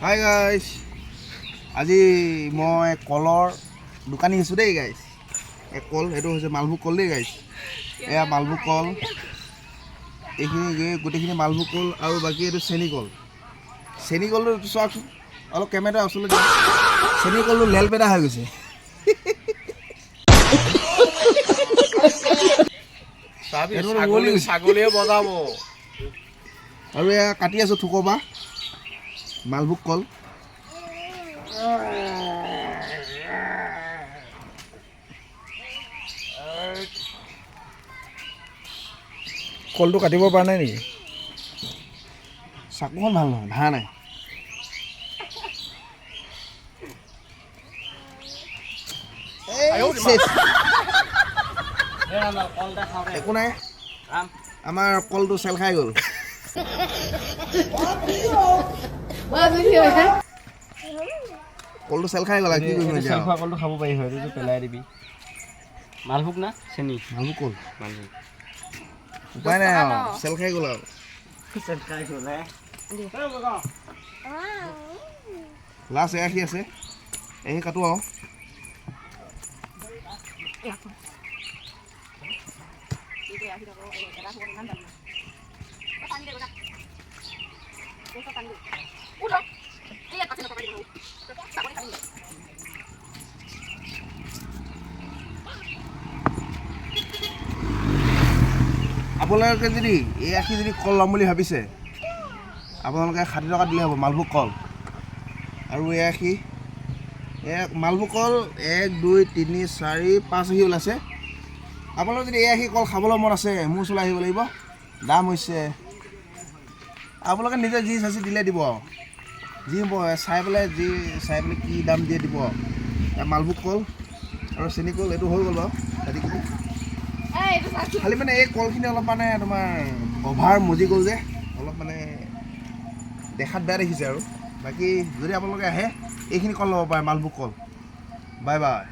Hi guys, আজি মই কলৰ দোকানী আছোঁ দেই গাইজ। এই কল এইটো হৈছে মালভোগ কল দেই গাইজ। এয়া মালভোগ কল, এইখিনি গোটেইখিনি মালভোগ কল আৰু বাকী এইটো চেনি কল। চেনি কলটো চাওকচোন, অলপ কেমেৰা ওচৰলৈ চেনি কলটো লেলপেটা হৈ গৈছে। ছাগলীয়ে বজাব। আৰু এয়া কাটি আছোঁ থুকৰ পৰা মালভোগ কল। কলটো কাটিব পৰা নাই নেকি? চাকুখন ভাল নহয়, ঘাঁহ নাই। একো নাই, আমাৰ কলটো চেল খাই গ'ল। কলটো চেল খাই গ'ল, কি কৰিম এতিয়া? চেল খোৱা কলটো খাব পাৰি হয়, এইটো পেলাই দিবি। মালভোগ না চেনি? মালভোগ কল, মালভোগ। উপায় নাই আৰু, চেল খাই গ'ল আৰু। চেল খাই গ'ল লাষ্ট এয়াখি আছে, এয়াখি কাটো আৰু। আপোনালোকে যদি এই আখি যদি কল ল'ম বুলি ভাবিছে, আপোনালোকে 60 টকা দিলে হ'ব মালভোগ কল। আৰু এই আখি মালভোগ কল 1, 2, 3, 4, 5 আখি ওলাইছে। আপোনালোকে যদি এই আখি কল খাবলৈ মন আছে, মোৰ ওচৰলৈ আহিব লাগিব। দাম হৈছে আপোনালোকে নিজে যি চাইছে দিলে দিব আৰু, যি চাই পেলাই কি দাম দিয়ে দিব আৰু। মালভোগ কল আৰু চেনি কল এইটো হৈ গ'ল বাৰু কাটি কুটি। খালি মানে এই কলখিনি অলপ মানে তোমাৰ অভাৰ মজি গ'ল যে, অলপ মানে দেখাত বেয়া দেখিছে আৰু। বাকী যদি আপোনালোকে আহে এইখিনি কল ল'ব পাৰে, মালভোগ কল। Bye bye.